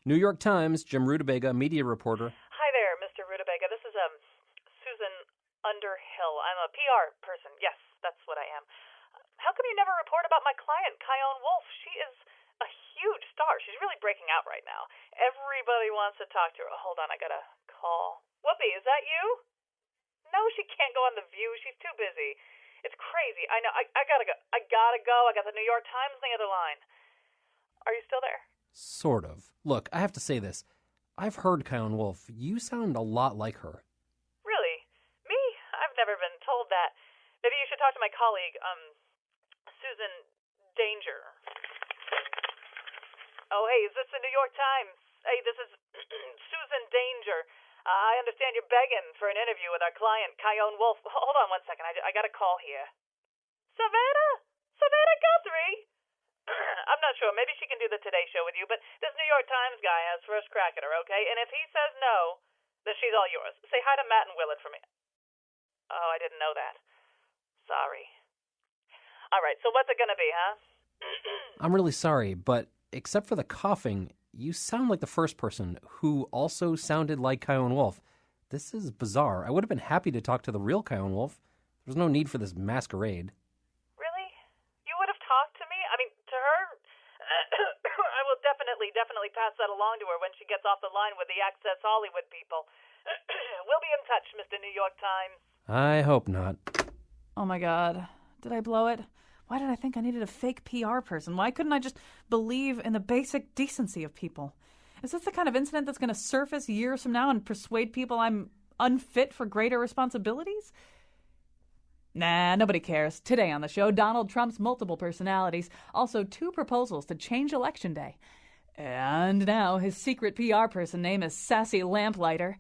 New York Times, Jim Rutabaga, media reporter. Hi there, Mr. Rutabaga. This is Susan Underhill. I'm a PR person. Yes, that's what I am. How come you never report about my client, Kyone Wolf? She is a huge star. She's really breaking out right now. Everybody wants to talk to her. Hold on, I got a call. Whoopi, is that you? No, she can't go on The View. She's too busy. It's crazy. I know. I gotta go. I got the New York Times on the other line. Are you still there? Sort of. Look, I have to say this. I've heard Kyone Wolf. You sound a lot like her. Really? Me? I've never been told that. Maybe you should talk to my colleague, Susan Danger. Oh, hey, is this the New York Times? Hey, this is Susan Danger. I understand you're begging for an interview with our client, Kyone Wolf. Hold on one second. I got a call here. Savannah? Savannah Guthrie? I'm not sure. Maybe she can do the Today Show with you, but this New York Times guy has first crack at her, okay? And if he says no, then she's all yours. Say hi to Matt and Willard for me. Oh, I didn't know that. Sorry. All right, so what's it going to be, huh? I'm really sorry, but except for the coughing, you sound like the first person who also sounded like Kyone Wolf. This is bizarre. I would have been happy to talk to the real Kyone Wolf. There's no need for this masquerade. Really? You would have talked to me? I mean, to her? I will definitely pass that along to her when she gets off the line with the Access Hollywood people. We'll be in touch, Mr. New York Times. I hope not. Oh, my God. Did I blow it? Why did I think I needed a fake PR person? Why couldn't I just believe in the basic decency of people? Is this the kind of incident that's going to surface years from now and persuade people I'm unfit for greater responsibilities? Nah, nobody cares. Today on the show, Donald Trump's multiple personalities. Also, 2 proposals to change Election Day. And now his secret PR person name is Sassy Lamplighter.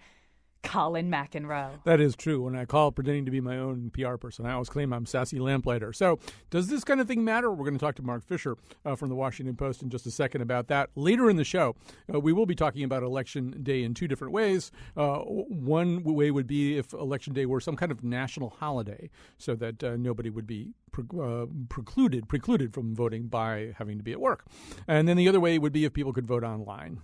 Colin McEnroe. That is true. When I call pretending to be my own PR person, I always claim I'm Sassy Lamplighter. So does this kind of thing matter? We're going to talk to Mark Fisher from the Washington Post in just a second about that. Later in the show, we will be talking about Election Day in 2 different ways. One way would be if Election Day were some kind of national holiday so that nobody would be precluded from voting by having to be at work. And then the other way would be if people could vote online.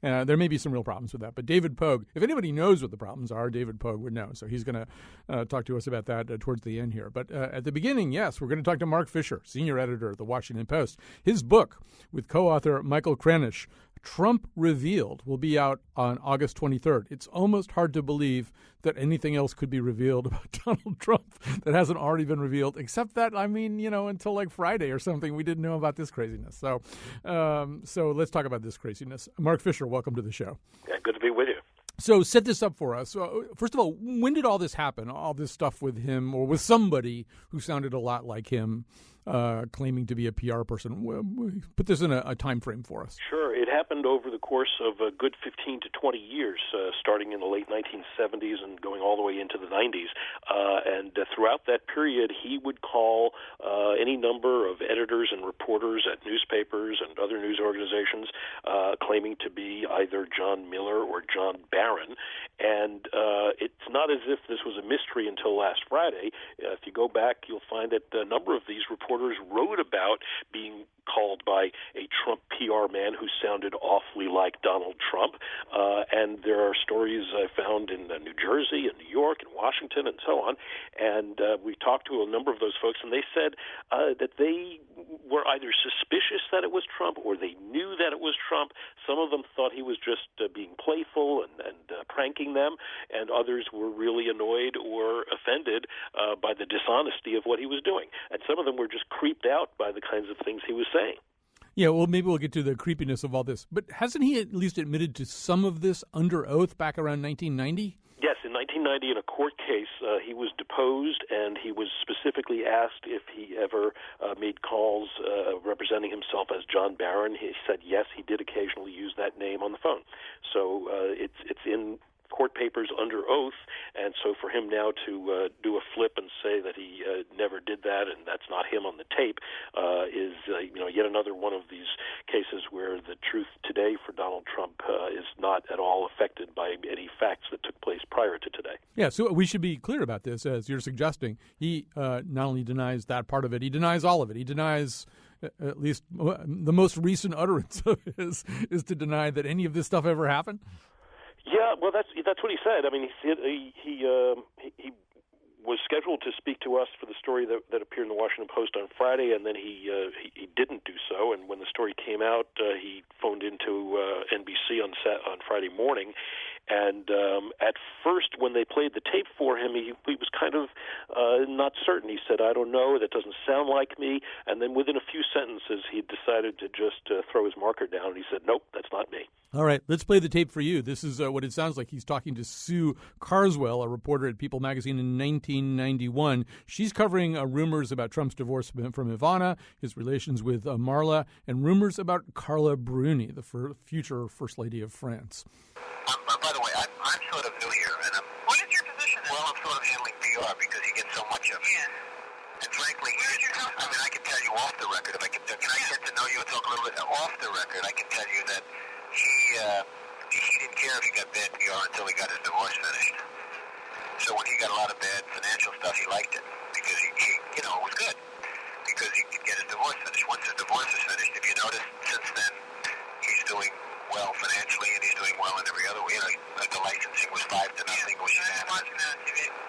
There may be some real problems with that. But David Pogue, if anybody knows what the problems are, David Pogue would know. So he's going to talk to us about that towards the end here. But at the beginning, yes, we're going to talk to Mark Fisher, senior editor of the Washington Post. His book with co-author Michael Kranish, Trump Revealed, will be out on August 23rd. It's almost hard to believe that anything else could be revealed about Donald Trump that hasn't already been revealed, except that, I mean, until like Friday or something, we didn't know about this craziness. So let's talk about this craziness. Mark Fisher, welcome to the show. Yeah, good to be with you. So set this up for us. First of all, when did all this happen, all this stuff with him or with somebody who sounded a lot like him, claiming to be a PR person? Put this in a time frame for us. Sure. It happened over the course of a good 15 to 20 years, starting in the late 1970s and going all the way into the 90s. And throughout that period, he would call any number of editors and reporters at newspapers and other news organizations claiming to be either John Miller or John Barron. And it's not as if this was a mystery until last Friday. If you go back, you'll find that a number of these reporters wrote about being called by a Trump PR man who sounded awfully like Donald Trump. And there are stories I found in New Jersey and New York and Washington and so on. And we talked to a number of those folks, and they said that they were either suspicious that it was Trump or they knew that it was Trump. Some of them thought he was just being playful and pranking them, and others were really annoyed or offended by the dishonesty of what he was doing. And some of them were just creeped out by the kinds of things he was saying. Yeah, well, maybe we'll get to the creepiness of all this. But hasn't he at least admitted to some of this under oath back around 1990? Yes, in 1990 in a court case, he was deposed, and he was specifically asked if he ever made calls representing himself as John Barron. He said yes, he did occasionally use that name on the phone. So it's in court papers under oath, and so for him now to do a flip and say that he never did that and that's not him on the tape is yet another one of these cases where the truth today for Donald Trump is not at all affected by any facts that took place prior to today. Yeah, so we should be clear about this, as you're suggesting. He not only denies that part of it, he denies all of it. He denies at least the most recent utterance of his, is to deny that any of this stuff ever happened? Yeah, well, that's what he said. I mean, he was scheduled to speak to us for the story that appeared in the Washington Post on Friday, and then he didn't do so. And when the story came out, he phoned into NBC on Friday morning. And at first, when they played the tape for him, he was kind of not certain. He said, "I don't know, that doesn't sound like me." And then within a few sentences, he decided to just throw his marker down. And he said, "Nope, that's not me." All right, let's play the tape for you. This is what it sounds like. He's talking to Sue Carswell, a reporter at People magazine in 1991. She's covering rumors about Trump's divorce from Ivana, his relations with Marla, and rumors about Carla Bruni, the future First Lady of France. By the way, I'm sort of new here, and what is your position? Well, I'm sort of handling PR because he gets so much of it. Yeah. And frankly, I can tell you off the record, if I can I get to know you and talk a little bit off the record, I can tell you that he didn't care if he got bad PR until he got his divorce finished. So when he got a lot of bad financial stuff, he liked it because he it was good because he could get his divorce finished. Once his divorce is finished, if you notice, since then he's doing well financially, and he's doing well in every other way. Like the licensing was 5-0, which is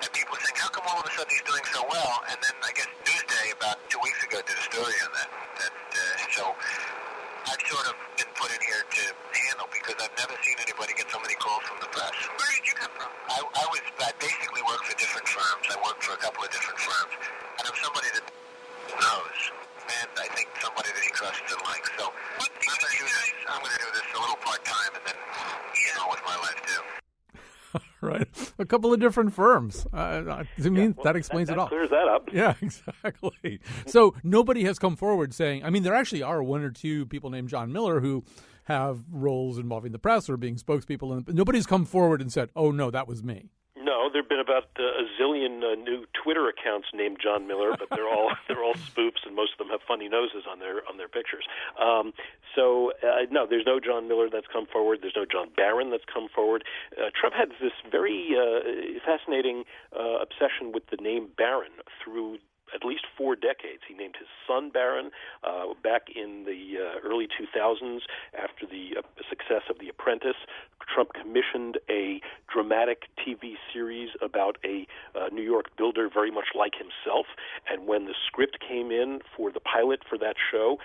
and people saying, how come all of a sudden he's doing so well? And then I guess Newsday about 2 weeks ago did a story on that. So I've sort of been put in here to handle because I've never seen anybody get so many calls from the press. Where did you come from? I basically work for different firms. I work for a couple of different firms, and I'm somebody that knows. And I think somebody that he trusts and likes. So I'm going to do this a little part-time and then get on with my life, too. Right. A couple of different firms. That explains it all. Clears that up. Yeah, exactly. So nobody has come forward saying, there actually are one or two people named John Miller who have roles involving the press or being spokespeople. And nobody's come forward and said, oh, no, that was me. No, there have been about a zillion new Twitter accounts named John Miller, but they're all spoofs, and most of them have funny noses on their pictures. No, there's no John Miller that's come forward. There's no John Barron that's come forward. Trump had this very fascinating obsession with the name Barron through at least 4 decades. He named his son Barron back in the early 2000s after the success of The Apprentice. Trump commissioned a dramatic TV series about a New York builder very much like himself, and when the script came in for the pilot for that show,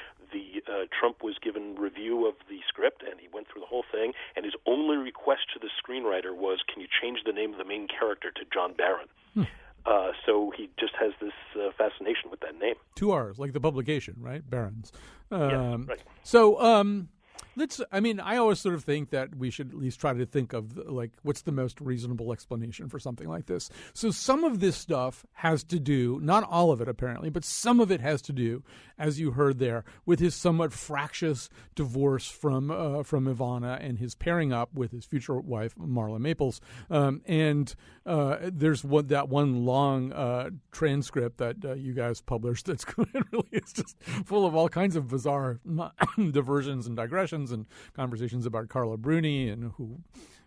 Trump was given review of the script, and he went through the whole thing, and his only request to the screenwriter was, can you change the name of the main character to John Barron? So he just has this fascination with that name. 2 R's, like the publication, right? Barron's. Yeah, right. So I always sort of think that we should at least try to think of, what's the most reasonable explanation for something like this. So some of this stuff has to do, not all of it apparently, but some of it has to do, as you heard there, with his somewhat fractious divorce from Ivana and his pairing up with his future wife, Marla Maples. There's that one long transcript that you guys published that's really is just full of all kinds of bizarre diversions and digressions and conversations about Carla Bruni, and who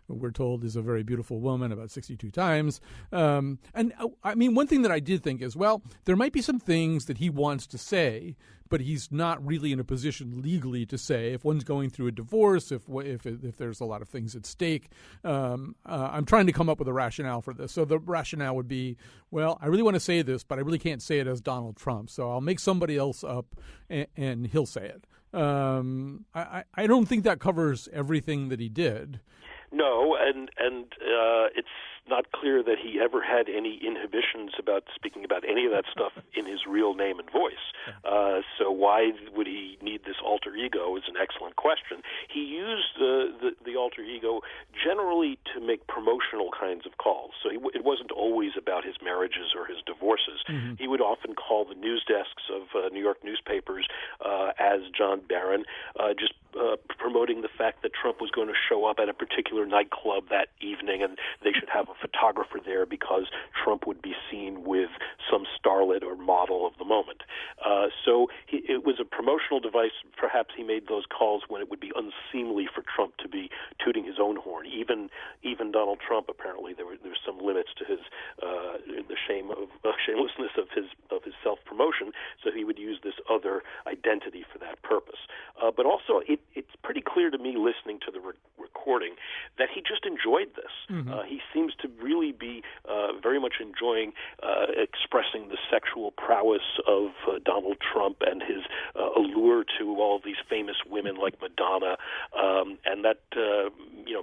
we're told is a very beautiful woman about 62 times. One thing that I did think is, well, there might be some things that he wants to say, but he's not really in a position legally to say. If one's going through a divorce, if there's a lot of things at stake, I'm trying to come up with a rationale for this. So the rationale would be, well, I really want to say this, but I really can't say it as Donald Trump, so I'll make somebody else up and he'll say it. I don't think that covers everything that he did. No, and it's not clear that he ever had any inhibitions about speaking about any of that stuff in his real name and voice. So why would he need this alter ego is an excellent question. He used the alter ego generally to make promotional kinds of calls. So it wasn't always about his marriages or his divorces. Mm-hmm. He would often call the news desks of New York newspapers as John Barron, just promoting the fact that Trump was going to show up at a particular nightclub that evening, and they should have a photographer there because Trump would be seen with some starlet or model of the moment. So it was a promotional device. Perhaps he made those calls when it would be unseemly for Trump to be tooting his own horn. Even Donald Trump, apparently, there were some limits to his the shamelessness of his self-promotion. So he would use this other identity re-listening to the recording that he just enjoyed this. He seems to really be very much enjoying expressing the sexual prowess of Donald Trump and his allure to all of these famous women like Madonna, and that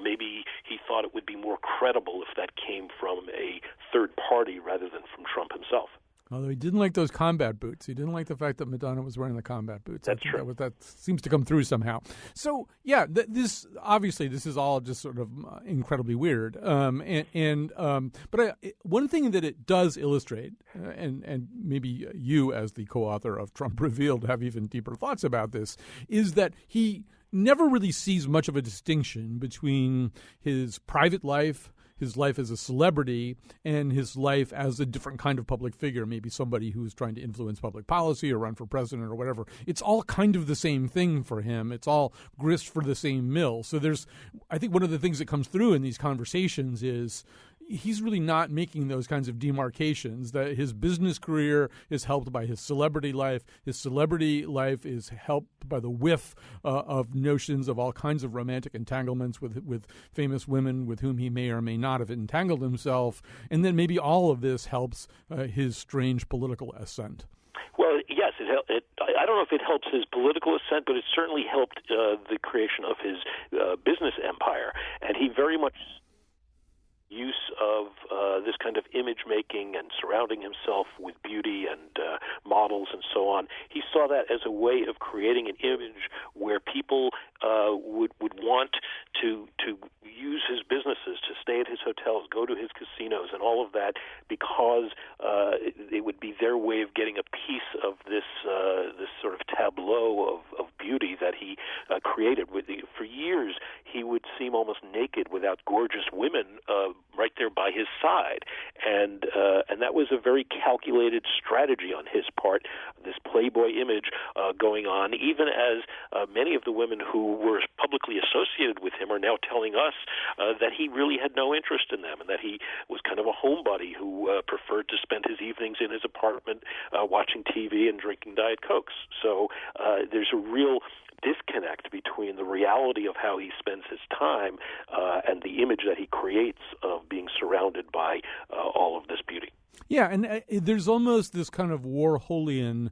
maybe he thought it would be more credible if that came from a third party rather than from Trump himself. Although he didn't like those combat boots. He didn't like the fact that Madonna was wearing the combat boots. That's true. That seems to come through somehow. So, yeah, this is all just sort of incredibly weird. But one thing that it does illustrate, and maybe you as the co-author of Trump Revealed have even deeper thoughts about this, is that he never really sees much of a distinction between his private life, his life as a celebrity, and his life as a different kind of public figure, maybe somebody who's trying to influence public policy or run for president or whatever. It's all kind of the same thing for him. It's all grist for the same mill. So I think one of the things that comes through in these conversations is he's really not making those kinds of demarcations, that his business career is helped by his celebrity life. His celebrity life is helped by the whiff of notions of all kinds of romantic entanglements with famous women with whom he may or may not have entangled himself. And then maybe all of this helps his strange political ascent. Well, yes, I don't know if it helps his political ascent, but it certainly helped the creation of his business empire. And he very much use of this kind of image making and surrounding himself with beauty and models and so on. He saw that as a way of creating an image where people would want to use his businesses, to stay at his hotels, go to his casinos, and all of that, because it would be their way of getting a piece of this sort of tableau of beauty that he created. For years, he would seem almost naked without gorgeous women right there by his side, and that was a very calculated strategy on his part. This Playboy image going on, even as many of the women who were publicly associated with him are now telling us that he really had no interest in them, and that he was kind of a homebody who preferred to spend his evenings in his apartment watching TV and drinking Diet Cokes. So there's a real disconnect between the reality of how he spends his time and the image that he creates of being surrounded by all of this beauty. Yeah, and there's almost this kind of Warholian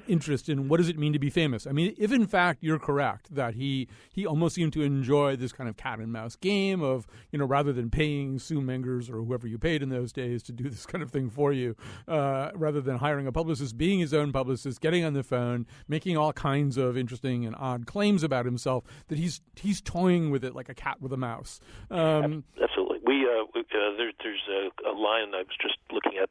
interest in what does it mean to be famous. I mean, if in fact you're correct that he almost seemed to enjoy this kind of cat and mouse game of, rather than paying Sue Mengers or whoever you paid in those days to do this kind of thing for you, rather than hiring a publicist, being his own publicist, getting on the phone, making all kinds of interesting and odd claims about himself, that he's toying with it like a cat with a mouse. Absolutely. There's a line I was just looking at,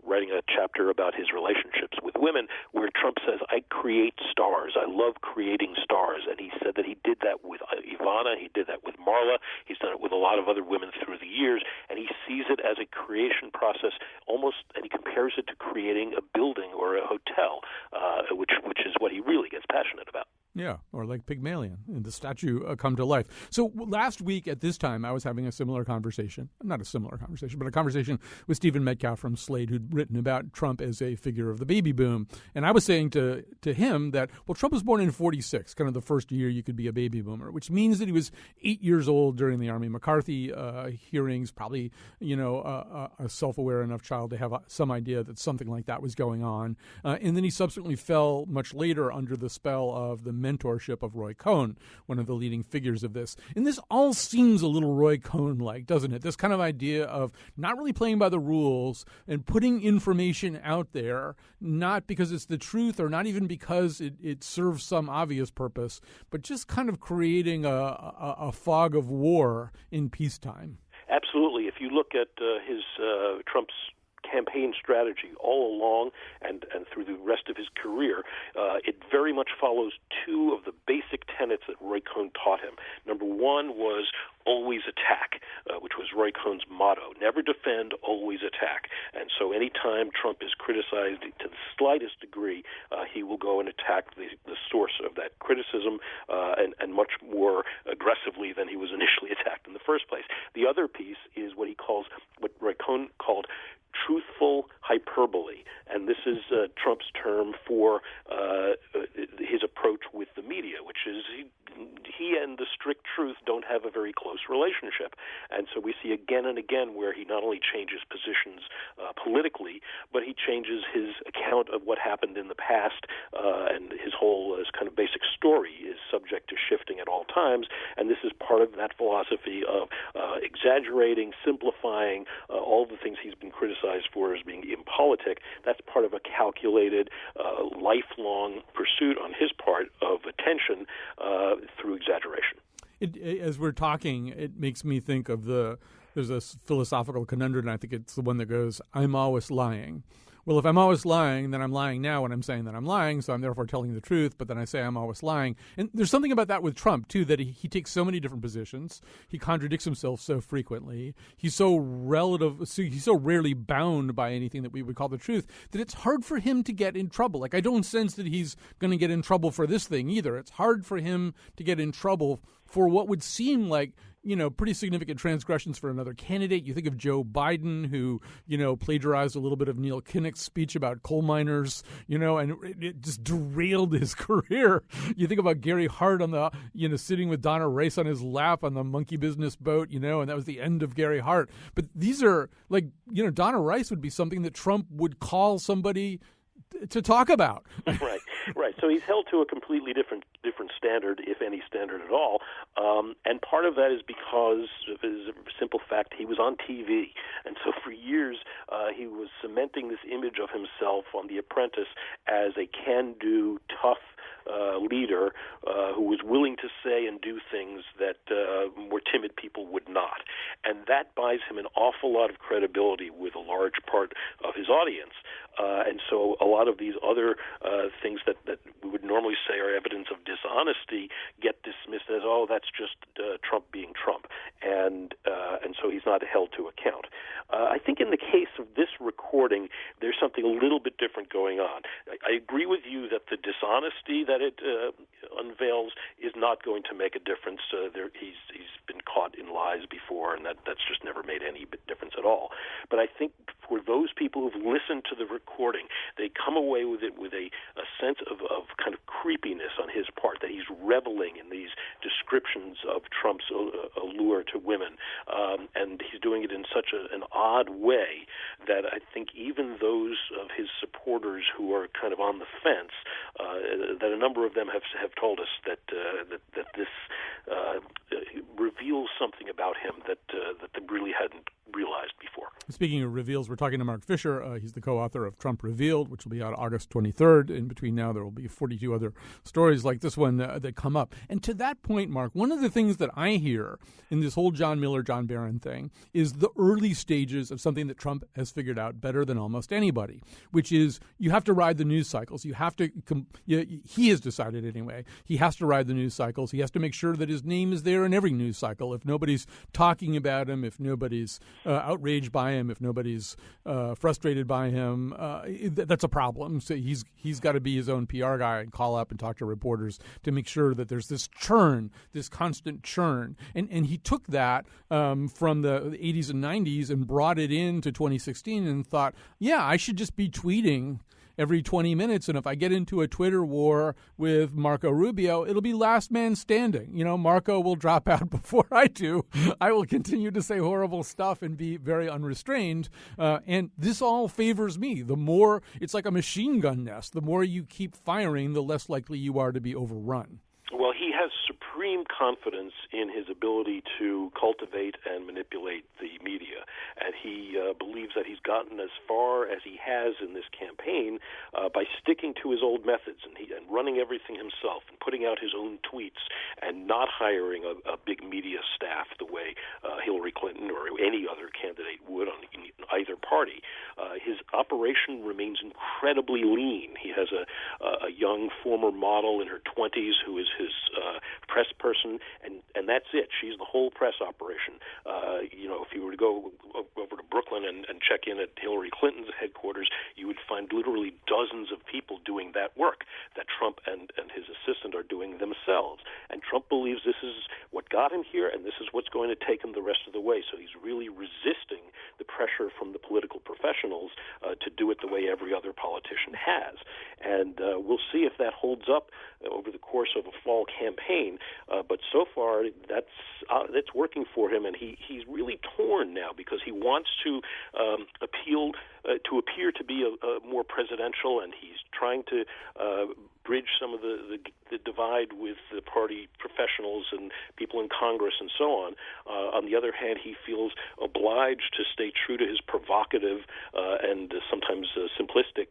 writing a chapter about his relationships with women, where Trump says, "I create stars. I love creating stars." And he said that he did that with Ivana, he did that with Marla, he's done it with a lot of other women through the years, and he sees it as a creation process almost, and he compares it to creating a building or a hotel, which is what he really gets passionate about. Yeah, or like Pygmalion and the statue come to life. So last week at this time, I was having a similar conversation. Not a similar conversation, but a conversation with Stephen Metcalf from Slate, who'd written about Trump as a figure of the baby boom. And I was saying to him that, well, Trump was born in 46, kind of the first year you could be a baby boomer, which means that he was 8 years old during the Army McCarthy hearings, probably, a self-aware enough child to have some idea that something like that was going on. And then he subsequently fell much later under the spell of the mentorship of Roy Cohn, one of the leading figures of this. And this all seems a little Roy Cohn-like, doesn't it? This kind of idea of not really playing by the rules and putting information out there, not because it's the truth or not even because it serves some obvious purpose, but just kind of creating a fog of war in peacetime. Absolutely. If you look at Trump's campaign strategy all along and through the rest of his career, it very much follows two of the basic tenets that Roy Cohn taught him. Number one was always attack, which was Roy Cohn's motto. Never defend, always attack. And so anytime Trump is criticized to the slightest degree, he will go and attack the source of that criticism and much more aggressively than he was initially attacked in the first place. The other piece is what Roy Cohn called truthful hyperbole, and this is Trump's term for his approach with the media, which is he he and the strict truth don't have a very close relationship. And so we see again and again where he not only changes positions politically, but he changes his account of what happened in the past, and his whole kind of basic story is subject to shifting at all times. And this is part of that philosophy of exaggerating, simplifying, all the things he's been criticized for as being impolitic. That's part of a calculated, lifelong pursuit on his part of attention through exaggeration. As we're talking, it makes me think of there's a philosophical conundrum, and I think it's the one that goes, I'm always lying. Well, if I'm always lying, then I'm lying now when I'm saying that I'm lying, so I'm therefore telling the truth, but then I say I'm always lying. And there's something about that with Trump, too, that he takes so many different positions. He contradicts himself so frequently. He's so rarely bound by anything that we would call the truth that it's hard for him to get in trouble. Like, I don't sense that he's going to get in trouble for this thing either. It's hard for him to get in trouble for what would seem like, pretty significant transgressions for another candidate. You think of Joe Biden, who, plagiarized a little bit of Neil Kinnock's speech about coal miners, and it just derailed his career. You think about Gary Hart on the, sitting with Donna Rice on his lap on the monkey business boat, and that was the end of Gary Hart. But these are like, Donna Rice would be something that Trump would call somebody to talk about. Right. So he's held to a completely different standard, if any standard at all. And part of that is because of his simple fact he was on TV. And so for years he was cementing this image of himself on The Apprentice as a can-do, tough leader who was willing to say and do things that more timid people would not. And that buys him an awful lot of credibility with a large part of his audience. And so a lot of these other things that we would normally say are evidence of dishonesty get dismissed as, oh, that's just Trump being Trump. And so he's not held to account. I think in the case of this recording, there's something a little bit different going on. I agree with you that the dishonesty that it unveils is not going to make a difference. He's been caught in lies before, and that's just never made any difference at all. But I think for those people who've listened to the recording, they come away with it with a sense of kind of creepiness on his part, that he's reveling in these descriptions of Trump's allure to women. And he's doing it in such an odd way that I think even those of his supporters who are kind of on the fence, that a number of them have told us that this reveals something about him that they really hadn't realized before. Speaking of reveals, we're talking to Mark Fisher. He's the co-author of Trump Revealed, which will be out August 23rd. In between now, there will be 42 other stories like this one that come up. And to that point, Mark, one of the things that I hear in this whole John Miller, John Barron thing is the early stages of something that Trump has figured out better than almost anybody, which is you have to ride the news cycles. You have to, he has decided anyway, he has to ride the news cycles. He has to make sure that his name is there in every news cycle. If nobody's talking about him, if nobody's outraged by him, if nobody's frustrated by him, that's a problem. So he's got to be his own PR guy and call up and talk to reporters to make sure that there's this churn, this constant churn. And he took that from the 80s and 90s and brought it into 2016 and thought, yeah, I should just be tweeting every 20 minutes, and if I get into a Twitter war with Marco Rubio, it'll be last man standing. Marco will drop out before I do. I will continue to say horrible stuff and be very unrestrained, and this all favors me. The more, it's like a machine gun nest. The more you keep firing, the less likely you are to be overrun. Well, he has supreme confidence in his ability to cultivate and manipulate the media, and he believes that he's gotten as far as he has in this campaign by sticking to his old methods and running everything himself and putting out his own tweets and not hiring a big media staff the way Hillary Clinton or any other candidate would on either party. His operation remains incredibly lean. He has a young former model in her 20s who is his press person, and that's it. She's the whole press operation. If you were to go over to Brooklyn and check in at Hillary Clinton's headquarters, you would find literally dozens of people doing that work that Trump and his assistant are doing themselves. And Trump believes this is what got him here, and this is what's going to take him the rest of the way. So he's really resisting the pressure from the political professionals to do it the way every other politician has. And we'll see if that holds up over the course of a fall campaign. But so far, that's working for him, and he's really torn now because he wants to appear to be a more presidential, and he's trying to bridge some of the divide with the party professionals and people in Congress and so on. On the other hand, he feels obliged to stay true to his provocative and sometimes simplistic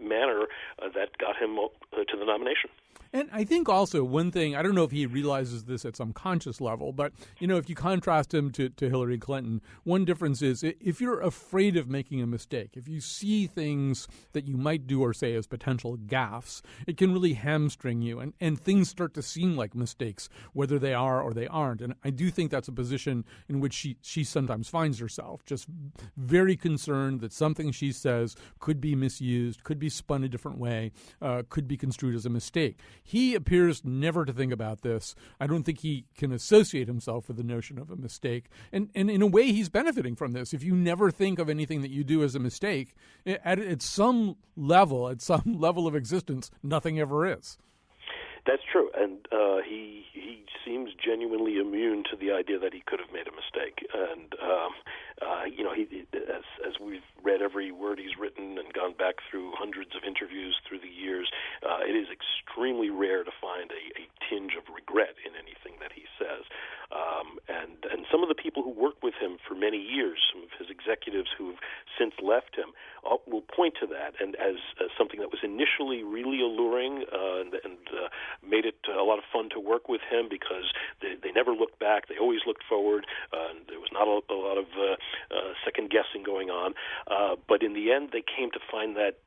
manner that got him to the nomination. And I think also one thing, I don't know if he realizes this at some conscious level, but, if you contrast him to Hillary Clinton, one difference is if you're afraid of making a mistake, if you see things that you might do or say as potential gaffes, it can really hamstring you, and things start to seem like mistakes, whether they are or they aren't. And I do think that's a position in which she sometimes finds herself, just very concerned that something she says could be misused, could be spun a different way, could be construed as a mistake. He appears never to think about this. I don't think he can associate himself with the notion of a mistake. And in a way, he's benefiting from this. If you never think of anything that you do as a mistake, at some level of existence, nothing ever is. That's true, and he seems genuinely immune to the idea that he could have made a mistake. And as we've read every word he's written and gone back through hundreds of interviews through the years, it is extremely rare to find a tinge of regret in anything that he says. And some of the people who worked with him for many years, some of his executives who've since left him, will point to that and as something that was initially really alluring and made it a lot of fun to work with him because they never looked back. They always looked forward. And there was not a lot of second-guessing going on. But in the end, they came to find that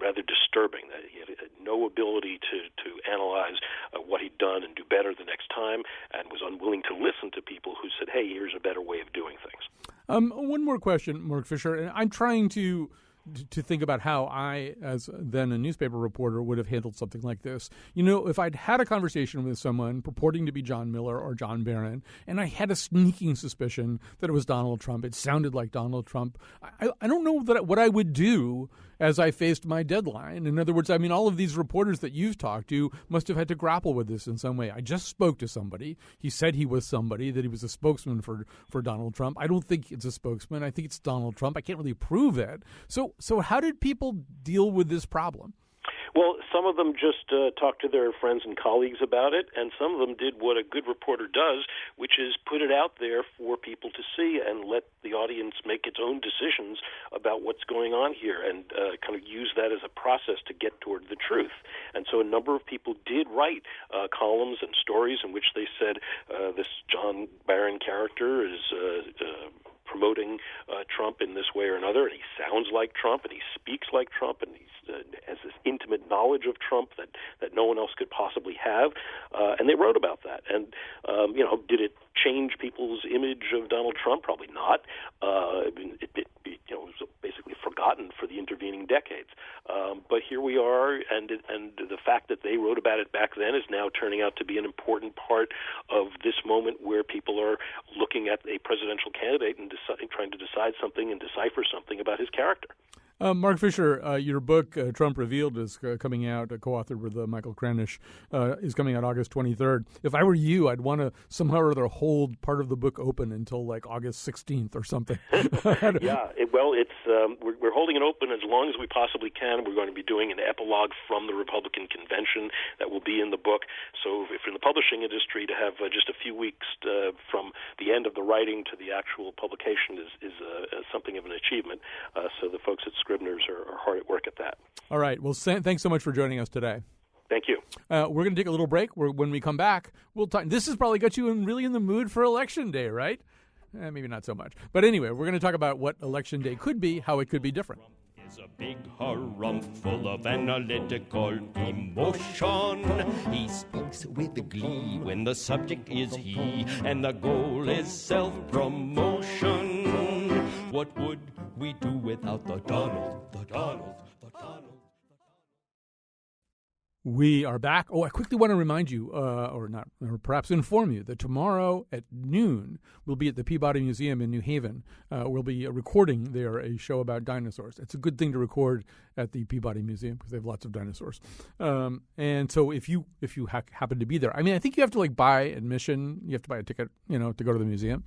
rather disturbing, that he had no ability to analyze what he'd done and do better the next time, and was unwilling to listen to people who said, hey, here's a better way of doing things. One more question, Mark Fisher. I'm trying to think about how I, as then a newspaper reporter, would have handled something like this. If I'd had a conversation with someone purporting to be John Miller or John Barron, and I had a sneaking suspicion that it was Donald Trump, it sounded like Donald Trump, I don't know what I would do as I faced my deadline. In other words, all of these reporters that you've talked to must have had to grapple with this in some way. I just spoke to somebody. He said he was somebody, that he was a spokesman for Donald Trump. I don't think it's a spokesman. I think it's Donald Trump. I can't really prove it. So how did people deal with this problem? Well, some of them just talked to their friends and colleagues about it, and some of them did what a good reporter does, which is put it out there for people to see and let the audience make its own decisions about what's going on here and kind of use that as a process to get toward the truth. And so a number of people did write columns and stories in which they said this John Barron character is promoting Trump in this way or another, and he sounds like Trump, and he speaks like Trump, and he has this intimate knowledge of Trump that no one else could possibly have, and they wrote about that. And did it change people's image of Donald Trump? Probably not. It was basically forgotten for the intervening decades. But here we are, and the fact that they wrote about it back then is now turning out to be an important part of this moment where people are looking at a presidential candidate and trying to decide something and decipher something about his character. Mark Fisher, your book, Trump Revealed, is coming out, co-authored with Michael Kranish, is coming out August 23rd. If I were you, I'd want to somehow or other hold part of the book open until like August 16th or something. We're holding it open as long as we possibly can. We're going to be doing an epilogue from the Republican convention that will be in the book. So if you're in the publishing industry, to have just a few weeks from the end of the writing to the actual publication is something of an achievement. So the folks at Scribner's are hard at work at that. All right. Well, thanks so much for joining us today. Thank you. We're going to take a little break. When we come back, we'll talk. This has probably got you really in the mood for Election Day, right? Maybe not so much. But anyway, we're going to talk about what Election Day could be, how it could be different. Is a big harumph full of analytical emotion. He speaks with glee when the subject is he, and the goal is self-promotion. What would we do without the Donald, the Donald, the Donald? We are back. Oh, I quickly want to remind you, or perhaps inform you, that tomorrow at noon we'll be at the Peabody Museum in New Haven. We'll be recording there a show about dinosaurs. It's a good thing to record at the Peabody Museum because they have lots of dinosaurs. And so if you happen to be there, I mean, I think you have to buy admission. You have to buy a ticket, to go to the museum.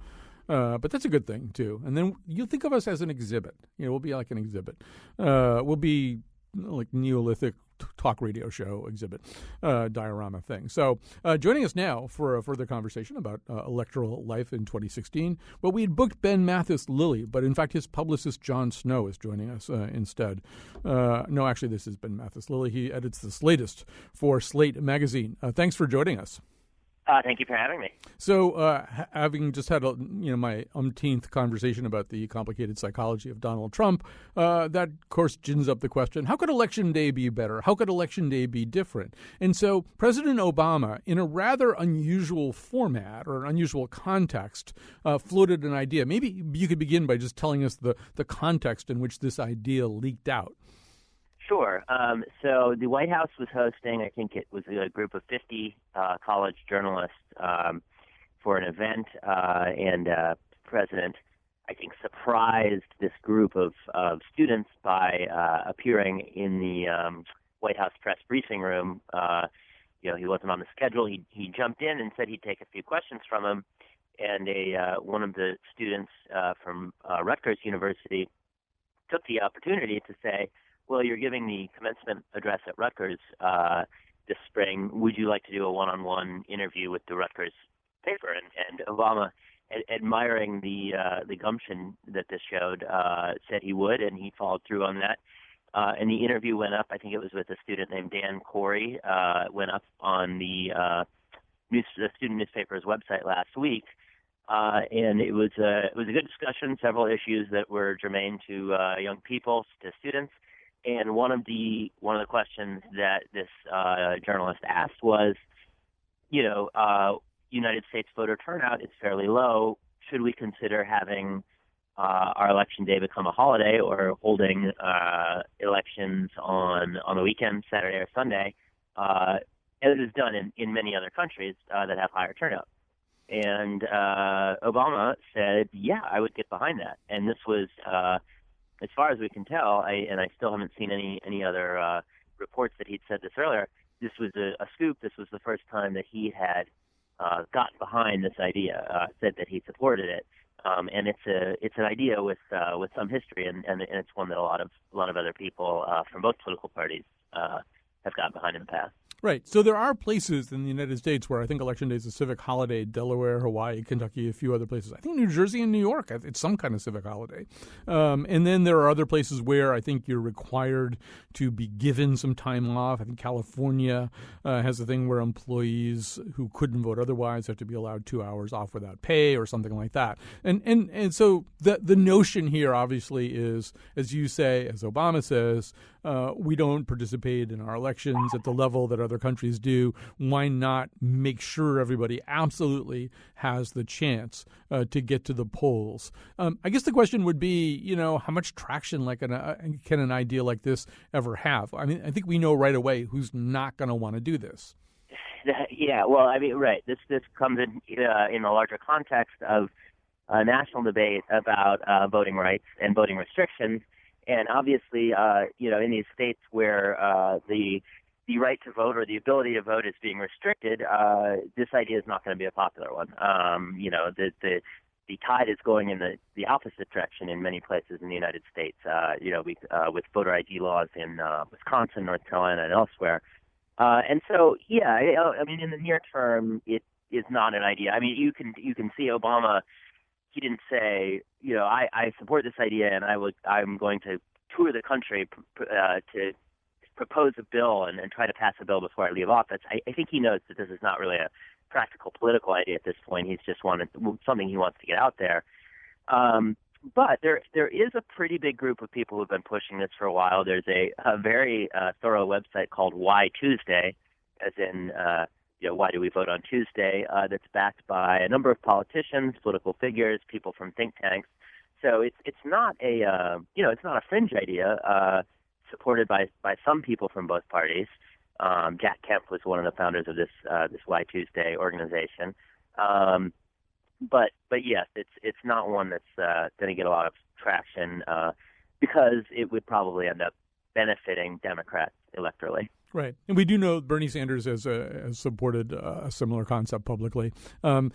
But that's a good thing too. And then you'll think of us as an exhibit. We'll be like an exhibit. We'll be like Neolithic talk radio show exhibit diorama thing. So joining us now for a further conversation about electoral life in 2016. Well, we had booked Ben Mathis Lilly, but in fact his publicist Jon Snow is joining us instead. No, actually this is Ben Mathis Lilly. He edits the latest for Slate magazine. Thanks for joining us. Thank you for having me. So, having just had my umpteenth conversation about the complicated psychology of Donald Trump, that of course gins up the question: how could Election Day be better? How could Election Day be different? And so, President Obama, in a rather unusual format or unusual context, floated an idea. Maybe you could begin by just telling us the context in which this idea leaked out. Sure. So the White House was hosting, I think it was a group of 50 college journalists for an event, and President, I think, surprised this group of students by appearing in the White House press briefing room. He wasn't on the schedule. He jumped in and said he'd take a few questions from him, and one of the students from Rutgers University took the opportunity to say, well, you're giving the commencement address at Rutgers this spring. Would you like to do a one-on-one interview with the Rutgers paper? And Obama, admiring the gumption that this showed, said he would, and he followed through on that. And the interview went up. I think it was with a student named Dan Corey. Went up on the student newspaper's website last week. And it was a good discussion. Several issues that were germane to young people, to students. And one of the questions that this journalist asked was, United States voter turnout is fairly low. Should we consider having our election day become a holiday or holding elections on the weekend, Saturday or Sunday? As is done in many other countries that have higher turnout. And Obama said, yeah, I would get behind that. And this was, as far as we can tell, and I still haven't seen any other reports that he'd said this earlier, this was a scoop. This was the first time that he had gotten behind this idea, said that he supported it. And it's an idea with some history, and it's one that a lot of other people from both political parties have gotten behind in the past. Right. So there are places in the United States where I think Election Day is a civic holiday. Delaware, Hawaii, Kentucky, a few other places. I think New Jersey and New York, it's some kind of civic holiday. And then there are other places where I think you're required to be given some time off. I think California has a thing where employees who couldn't vote otherwise have to be allowed 2 hours off without pay or something like that. And so the notion here obviously is, as you say, as Obama says, we don't participate in our elections at the level that other countries do. Why not make sure everybody absolutely has the chance to get to the polls? I guess the question would be, how much traction can an idea like this ever have? I mean, I think we know right away who's not going to want to do this. Yeah, well, I mean, right. This comes in a larger context of a national debate about voting rights and voting restrictions. And obviously, in these states where the right to vote or the ability to vote is being restricted, this idea is not going to be a popular one. The tide is going in the opposite direction in many places in the United States. With voter ID laws in Wisconsin, North Carolina, and elsewhere. And so, yeah, I mean, in the near term, it is not an idea. I mean, you can see Obama. He didn't say, I support this idea and I'm going to tour the country to propose a bill and try to pass a bill before I leave office. I think he knows that this is not really a practical political idea at this point. He's just something he wants to get out there. But there is a pretty big group of people who've been pushing this for a while. There's a very thorough website called Why Tuesday, as in why do we vote on Tuesday, that's backed by a number of politicians, political figures, people from think tanks. So it's not a fringe idea supported by some people from both parties. Jack Kemp was one of the founders of this Why Tuesday organization. But yes, it's not one that's going to get a lot of traction because it would probably end up benefiting Democrats electorally. Right. And we do know Bernie Sanders has supported a similar concept publicly. And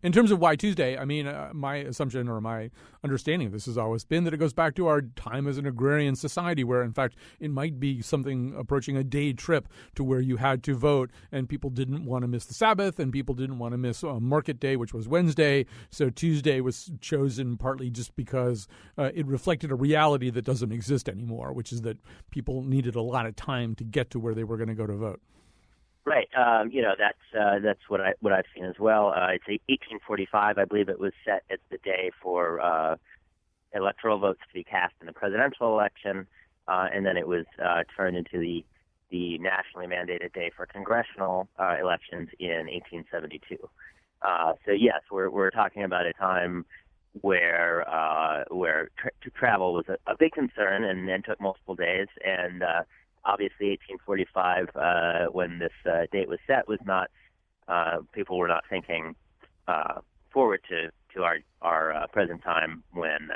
in terms of Why Tuesday, I mean, my assumption or my understanding of this has always been that it goes back to our time as an agrarian society where, in fact, it might be something approaching a day trip to where you had to vote and people didn't want to miss the Sabbath and people didn't want to miss Market Day, which was Wednesday. So Tuesday was chosen partly just because it reflected a reality that doesn't exist anymore, which is that people needed a lot of time to get to where they were going to go to vote. Right. That's what I've seen as well. It's 1845, I believe it was set as the day for electoral votes to be cast in the presidential election, and then it was turned into the nationally mandated day for congressional elections in 1872. So yes, we're talking about a time where travel was a big concern and took multiple days, and obviously 1845, when this date was set, was not people were not thinking forward to our present time when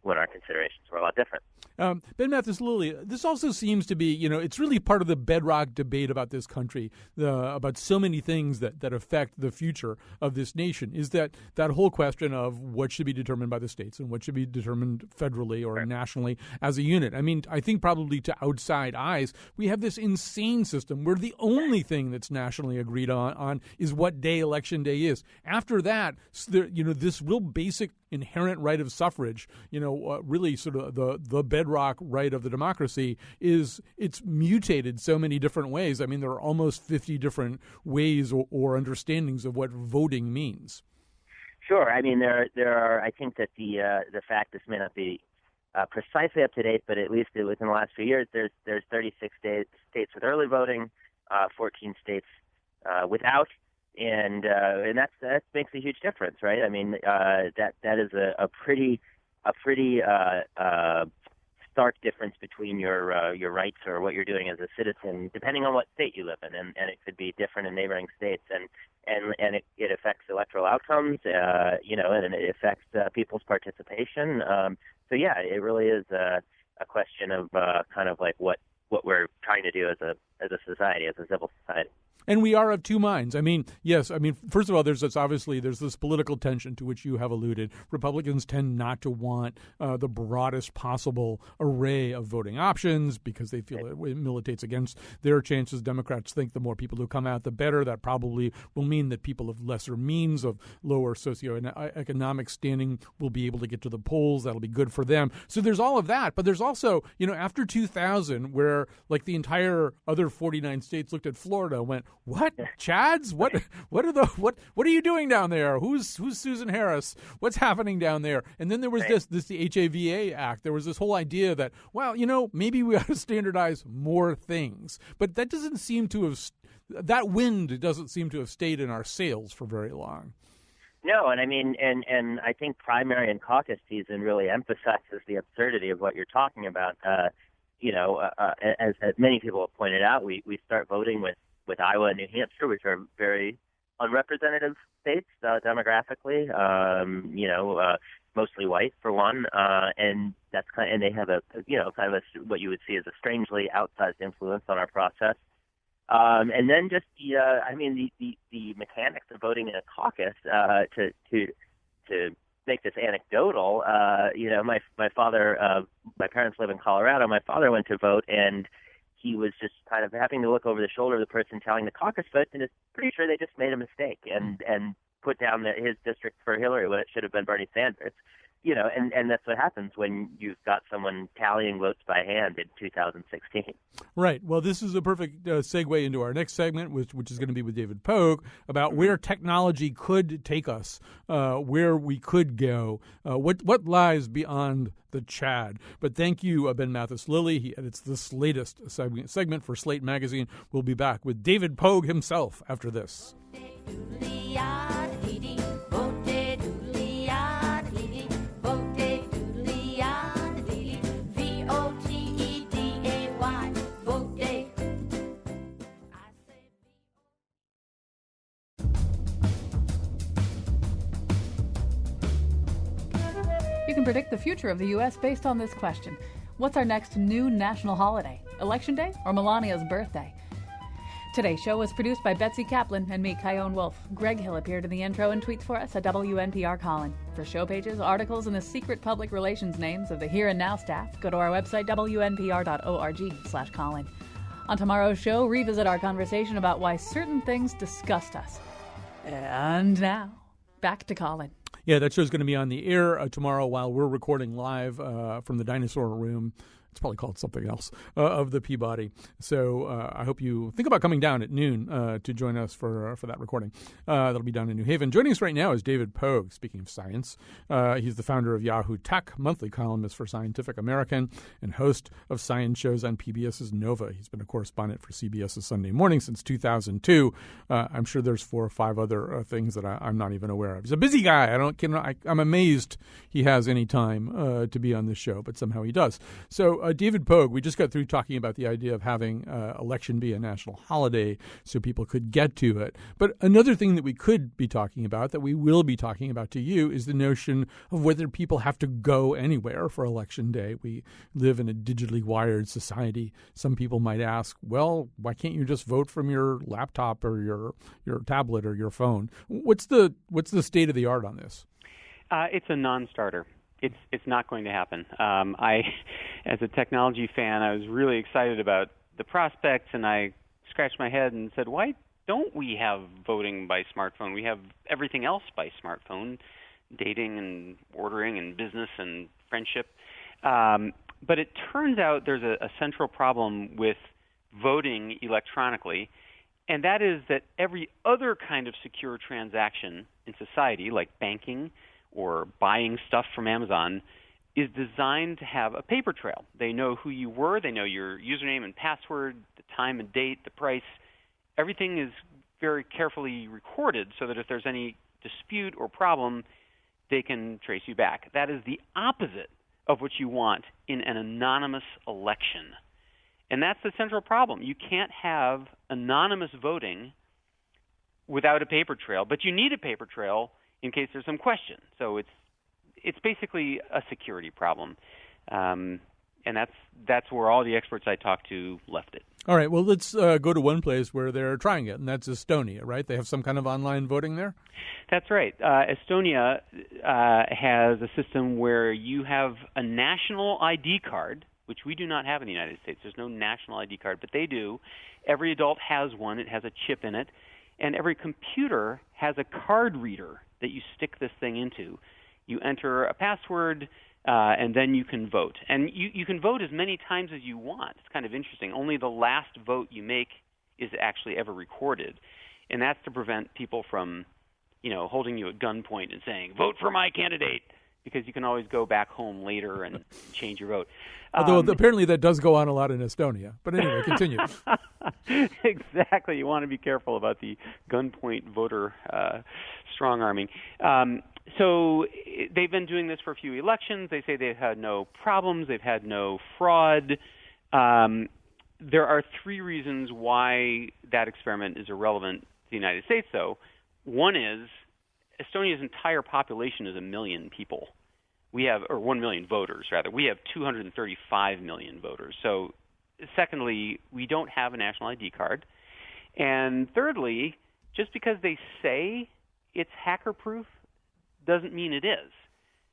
our considerations were a lot different. Ben Mathis Lilly, this also seems to be, it's really part of the bedrock debate about this country, about so many things that affect the future of this nation, is that whole question of what should be determined by the states and what should be determined federally or nationally as a unit. I mean, I think probably to outside eyes, we have this insane system where the only thing that's nationally agreed on is what day Election Day is. After that, this real basic inherent right of suffrage, really sort of the bedrock right of the democracy it's mutated so many different ways. I mean, there are almost 50 different ways or understandings of what voting means. Sure. I mean, there are. I think that the fact this may not be precisely up to date, but at least within the last few years, there's 36 states with early voting, 14 states without. And that makes a huge difference, right? I mean, that is a pretty stark difference between your rights or what you're doing as a citizen, depending on what state you live in, and it could be different in neighboring states, and it affects electoral outcomes, and it affects people's participation. So yeah, it really is a question of kind of like what we're trying to do as a society, as a civil society. And we are of two minds. I mean, yes, first of all, there's this political tension to which you have alluded. Republicans tend not to want the broadest possible array of voting options because they feel it militates against their chances. Democrats think the more people who come out, the better. That probably will mean that people of lesser means, of lower socioeconomic standing, will be able to get to the polls. That'll be good for them. So there's all of that. But there's also, after 2000, where like the entire other 49 states looked at Florida and went, what? Chads? What are you doing down there? Who's Susan Harris? What's happening down there? And then there was the HAVA Act. There was this whole idea that, maybe we ought to standardize more things. But that doesn't seem to have that wind doesn't seem to have stayed in our sails for very long. No, and I mean, and I think primary and caucus season really emphasizes the absurdity of what you're talking about. As many people have pointed out, we start voting with Iowa and New Hampshire, which are very unrepresentative states demographically. Mostly white for one, and that's and they have what you would see as a strangely outsized influence on our process. And then just the mechanics of voting in a caucus to make this anecdotal. My father, my parents live in Colorado. My father went to vote, and he was just kind of having to look over the shoulder of the person telling the caucus vote, and is pretty sure they just made a mistake and put down his district for Hillary when it should have been Bernie Sanders. And that's what happens when you've got someone tallying votes by hand in 2016. Right. Well, this is a perfect segue into our next segment, which is going to be with David Pogue, about where technology could take us, where we could go, what lies beyond the Chad. But thank you, Ben Mathis Lilly. He edits this latest segment for Slate Magazine. We'll be back with David Pogue himself after this. You can predict the future of the U.S. based on this question. What's our next new national holiday? Election Day or Melania's birthday? Today's show was produced by Betsy Kaplan and me, Kyone Wolf. Greg Hill appeared in the intro and tweets for us at WNPR Colin. For show pages, articles, and the secret public relations names of the Here and Now staff, go to our website, wnpr.org/Colin. On tomorrow's show, revisit our conversation about why certain things disgust us. And now, back to Colin. Yeah, that show's going to be on the air tomorrow while we're recording live from the dinosaur room. It's probably called something else, of the Peabody. So I hope you think about coming down at noon to join us for that recording. That'll be down in New Haven. Joining us right now is David Pogue, speaking of science. He's the founder of Yahoo Tech, monthly columnist for Scientific American, and host of science shows on PBS's Nova. He's been a correspondent for CBS's Sunday Morning since 2002. I'm sure there's 4 or 5 other things that I'm not even aware of. He's a busy guy. I'm amazed he has any time to be on this show, but somehow he does. So David Pogue, we just got through talking about the idea of having election be a national holiday so people could get to it. But another thing that we could be talking about, that we will be talking about to you, is the notion of whether people have to go anywhere for Election Day. We live in a digitally wired society. Some people might ask, well, why can't you just vote from your laptop or your tablet or your phone? What's the state of the art on this? It's a non-starter. It's not going to happen. As a technology fan, I was really excited about the prospects, and I scratched my head and said, why don't we have voting by smartphone? We have everything else by smartphone, dating and ordering and business and friendship. But it turns out there's a central problem with voting electronically, and that is that every other kind of secure transaction in society, like banking or buying stuff from Amazon, is designed to have a paper trail. They know who you were, they know your username and password, the time and date, the price. Everything is very carefully recorded so that if there's any dispute or problem, they can trace you back. That is the opposite of what you want in an anonymous election. And that's the central problem. You can't have anonymous voting without a paper trail, but you need a paper trail in case there's some question. So it's basically a security problem, and that's where all the experts I talked to left it. All right. Well, let's go to one place where they're trying it, and that's Estonia, right? They have some kind of online voting there? That's right. Estonia has a system where you have a national ID card, which we do not have in the United States. There's no national ID card, but they do. Every adult has one. It has a chip in it. And every computer has a card reader that you stick this thing into. You enter a password, and then you can vote. And you can vote as many times as you want. It's kind of interesting. Only the last vote you make is actually ever recorded. And that's to prevent people from, holding you at gunpoint and saying, vote for my candidate, because you can always go back home later and change your vote. Although apparently that does go on a lot in Estonia. But anyway, continue. Exactly. You want to be careful about the gunpoint voter strong-arming. So they've been doing this for a few elections. They say they've had no problems. They've had no fraud. There are 3 reasons why that experiment is irrelevant to the United States, though. One is Estonia's entire population is 1 million people. We have, or 1 million voters, rather. We have 235 million voters. So, secondly, we don't have a national ID card. And thirdly, just because they say it's hacker-proof doesn't mean it is.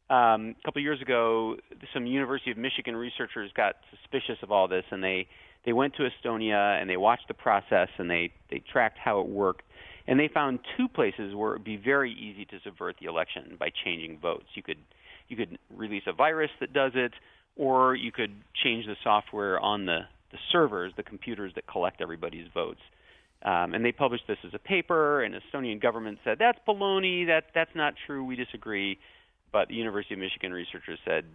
A couple of years ago, some University of Michigan researchers got suspicious of all this, and they went to Estonia, and they watched the process, and they tracked how it worked. And they found 2 places where it would be very easy to subvert the election by changing votes. You could release a virus that does it, or you could change the software on the servers, the computers that collect everybody's votes. And they published this as a paper, and the Estonian government said, that's baloney, that's not true, we disagree. But the University of Michigan researchers said,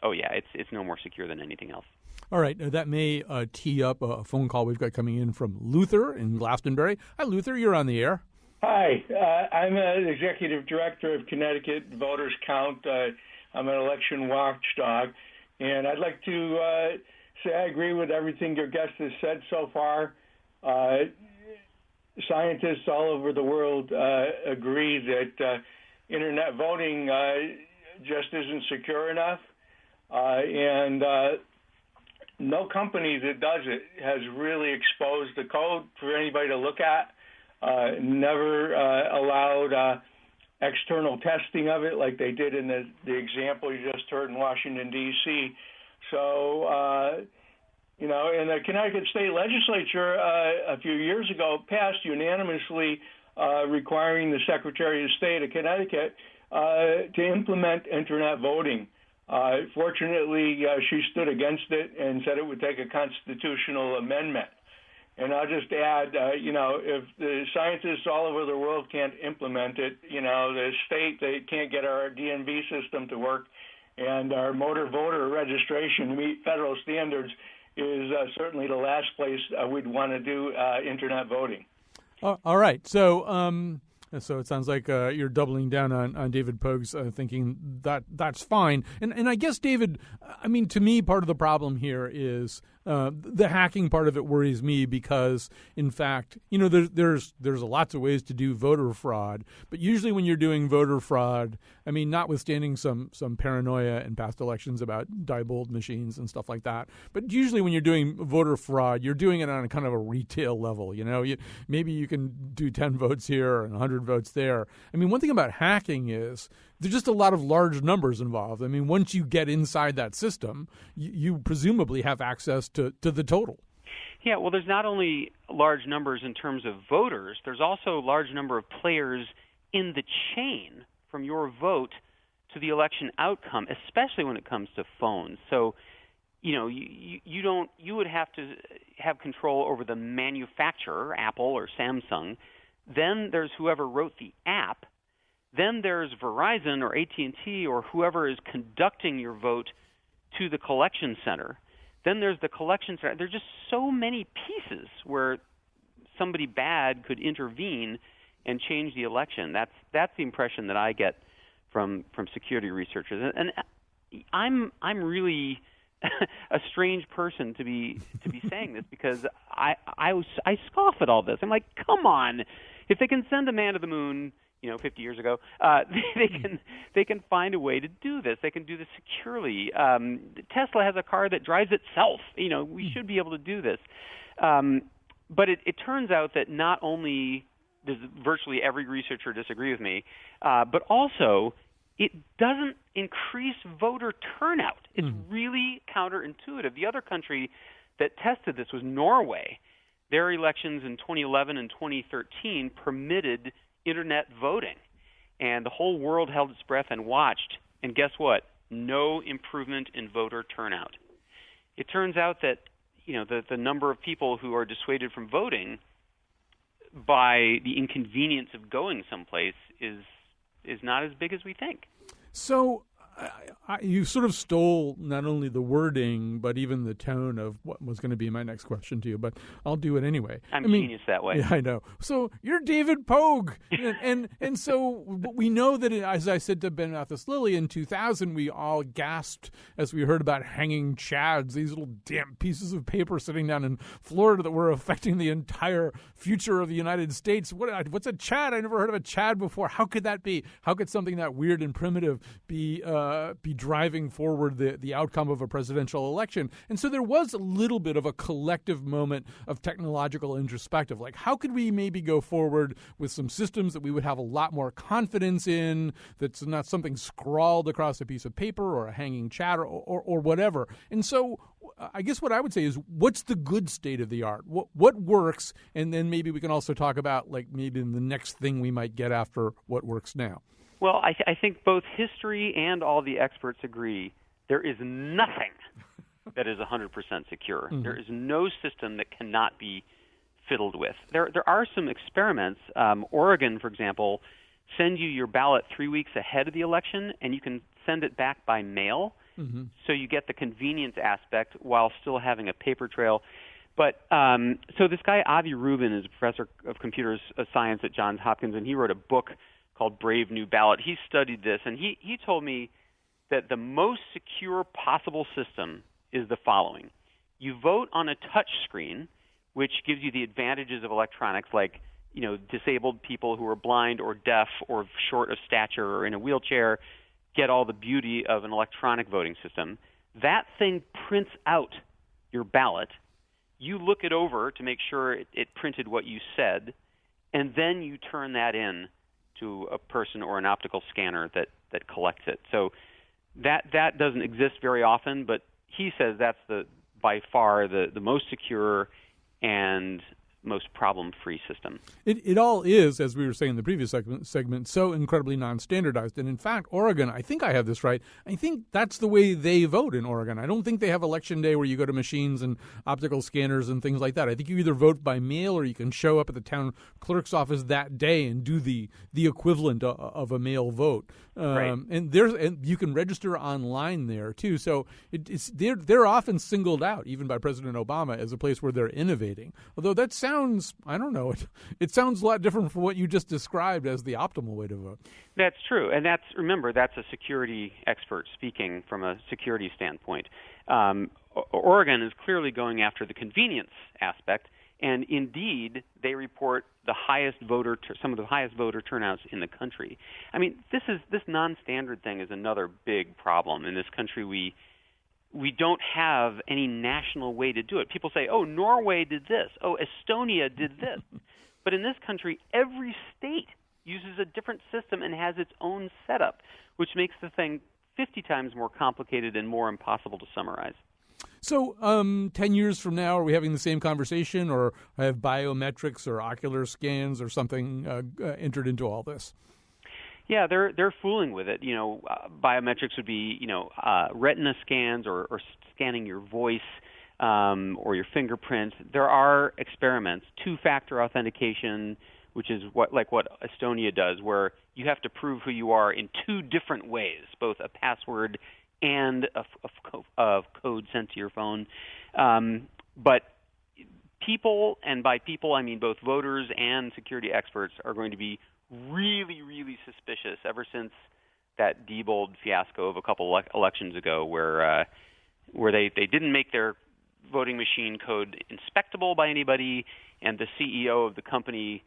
oh yeah, it's no more secure than anything else. All right. That may tee up a phone call we've got coming in from Luther in Glastonbury. Hi, Luther. You're on the air. Hi. I'm an executive director of Connecticut Voters Count. I'm an election watchdog. And I'd like to say I agree with everything your guest has said so far. Scientists all over the world agree that internet voting just isn't secure enough. And no company that does it has really exposed the code for anybody to look at. Never allowed external testing of it like they did in the example you just heard in Washington, D.C. So, and the Connecticut State Legislature a few years ago passed unanimously requiring the Secretary of State of Connecticut to implement Internet voting. Fortunately, she stood against it and said it would take a constitutional amendment. And I'll just add, if the scientists all over the world can't implement it, the state, they can't get our DMV system to work, and our motor voter registration to meet federal standards is certainly the last place we'd want to do Internet voting. All right. So it sounds like you're doubling down on David Pogue's thinking that's fine. And I guess, David, I mean, to me, part of the problem here is the hacking part of it worries me because, in fact, there's lots of ways to do voter fraud. But usually when you're doing voter fraud, I mean, notwithstanding some paranoia in past elections about Diebold machines and stuff like that, but usually when you're doing voter fraud, you're doing it on a kind of a retail level. Maybe you can do 10 votes here and 100 votes there. I mean, one thing about hacking is there's just a lot of large numbers involved. I mean, once you get inside that system, you presumably have access to the total. Yeah, well, there's not only large numbers in terms of voters, there's also a large number of players in the chain from your vote to the election outcome, especially when it comes to phones. So, you would have to have control over the manufacturer, Apple or Samsung. Then there's whoever wrote the app. Then there's Verizon or AT&T or whoever is conducting your vote to the collection center. Then there's the collection center. There's just so many pieces where somebody bad could intervene and change the election. That's the impression that I get from security researchers. And I'm really a strange person to be saying this because I scoff at all this. I'm like, come on, if they can send a man to the moon, 50 years ago, they can find a way to do this. They can do this securely. Tesla has a car that drives itself. We should be able to do this. But it turns out that not only does virtually every researcher disagree with me, but also it doesn't increase voter turnout. It's really counterintuitive. The other country that tested this was Norway. Their elections in 2011 and 2013 permitted Internet voting, and the whole world held its breath and watched. And guess what? No improvement in voter turnout. It turns out that the number of people who are dissuaded from voting by the inconvenience of going someplace is not as big as we think. So you sort of stole not only the wording, but even the tone of what was going to be my next question to you, but I'll do it anyway. I'm genius that way. Yeah, I know. So you're David Pogue. and so we know that, as I said to Ben Mathis-Lilly, in 2000, we all gasped as we heard about hanging chads, these little damp pieces of paper sitting down in Florida that were affecting the entire future of the United States. What's a chad? I never heard of a chad before. How could that be? How could something that weird and primitive be driving forward the outcome of a presidential election? And so there was a little bit of a collective moment of technological introspective. Like, how could we maybe go forward with some systems that we would have a lot more confidence in, that's not something scrawled across a piece of paper or a hanging chat or whatever. And so I guess what I would say is, what's the good state of the art? What works? And then maybe we can also talk about, like, maybe the next thing we might get after what works now. Well, I think both history and all the experts agree there is nothing that is 100% secure. Mm-hmm. There is no system that cannot be fiddled with. There are some experiments. Oregon, for example, sends you your ballot 3 weeks ahead of the election, and you can send it back by mail. Mm-hmm. So you get the convenience aspect while still having a paper trail. But so this guy, Avi Rubin, is a professor of computer science at Johns Hopkins, and he wrote a book called Brave New Ballot. He studied this, and he told me that the most secure possible system is the following. You vote on a touch screen, which gives you the advantages of electronics, like, disabled people who are blind or deaf or short of stature or in a wheelchair get all the beauty of an electronic voting system. That thing prints out your ballot. You look it over to make sure it printed what you said, and then you turn that in to a person or an optical scanner that collects it. So that doesn't exist very often, but he says that's by far the most secure and most problem-free system. It all is, as we were saying in the previous segment, so incredibly non-standardized. And in fact, Oregon, I think I have this right, I think that's the way they vote in Oregon. I don't think they have election day where you go to machines and optical scanners and things like that. I think you either vote by mail or you can show up at the town clerk's office that day and do the equivalent of a mail vote. Right. And you can register online there too. So they're often singled out, even by President Obama, as a place where they're innovating. Although that sounds, I don't know, it sounds a lot different from what you just described as the optimal way to vote. That's true, and remember, that's a security expert speaking from a security standpoint. Oregon is clearly going after the convenience aspect, and indeed, they report some of the highest voter turnouts in the country. I mean, this non-standard thing is another big problem in this country. We don't have any national way to do it. People say, oh, Norway did this. Oh, Estonia did this. But in this country, every state uses a different system and has its own setup, which makes the thing 50 times more complicated and more impossible to summarize. So 10 years from now, are we having the same conversation, or have biometrics or ocular scans or something entered into all this? Yeah, they're fooling with it. Biometrics would be, retina scans or scanning your voice or your fingerprints. There are experiments, two-factor authentication, which is what Estonia does, where you have to prove who you are in two different ways, both a password and a code sent to your phone. But people, and by people I mean both voters and security experts, are going to be really, really suspicious ever since that Diebold fiasco of a couple elections ago, where they didn't make their voting machine code inspectable by anybody, and the CEO of the company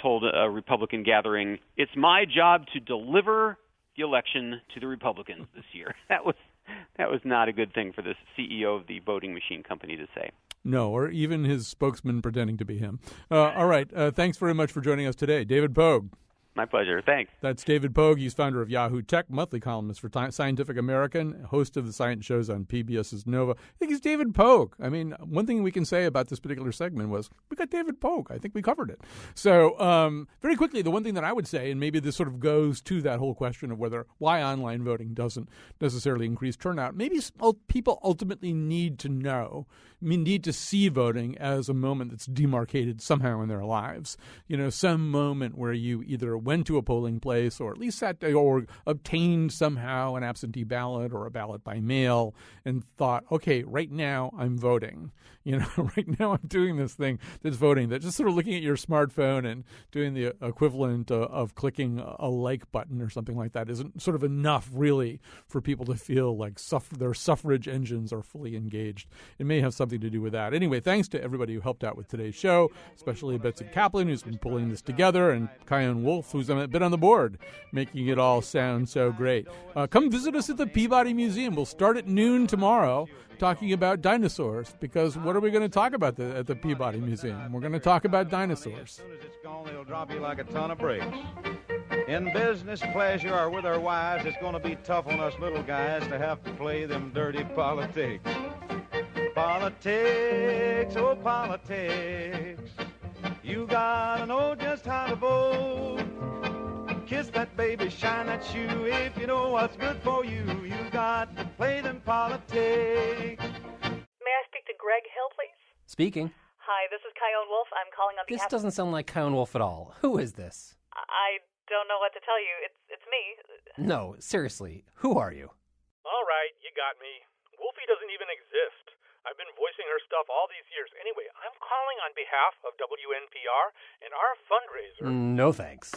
told a Republican gathering, "It's my job to deliver the election to the Republicans this year." That was not a good thing for the CEO of the voting machine company to say. No, or even his spokesman pretending to be him. All right. Thanks very much for joining us today, David Pogue. My pleasure. Thanks. That's David Pogue. He's founder of Yahoo Tech, monthly columnist for Scientific American, host of the science shows on PBS's Nova. I think he's David Pogue. I mean, one thing we can say about this particular segment was we got David Pogue. I think we covered it. So very quickly, the one thing that I would say, and maybe this sort of goes to that whole question of why online voting doesn't necessarily increase turnout, maybe people ultimately need to see voting as a moment that's demarcated somehow in their lives. Some moment where you either went to a polling place or at least sat there or obtained somehow an absentee ballot or a ballot by mail and thought, okay, right now I'm voting. Right now I'm doing this thing that's voting, that just sort of looking at your smartphone and doing the equivalent of clicking a like button or something like that isn't sort of enough really for people to feel like their suffrage engines are fully engaged. It may have something to do with that. Anyway, thanks to everybody who helped out with today's show, especially Betsy Kaplan, who's been pulling this together, and Kyone Wolf, who's been on the board, making it all sound so great. Come visit us at the Peabody Museum. We'll start at noon tomorrow talking about dinosaurs, because what are we going to talk about at the Peabody Museum? We're going to talk about dinosaurs. As soon as it's gone, they'll drop you like a ton of bricks. In business, pleasure, or with our wives, it's going to be tough on us little guys to have to play them dirty politics. Politics, oh politics. You gotta know just how to vote. Kiss that baby, shine that shoe. If you know what's good for you, you got to play them politics. May I speak to Greg Hill, please? Speaking. Hi, this is Kyone Wolf. I'm calling on This behalf... doesn't sound like Kyone Wolf at all. Who is this? I don't know what to tell you. It's me. No, seriously. Who are you? All right, you got me. Wolfie doesn't even exist. I've been voicing her stuff all these years. Anyway, I'm calling on behalf of WNPR and our fundraiser. No thanks.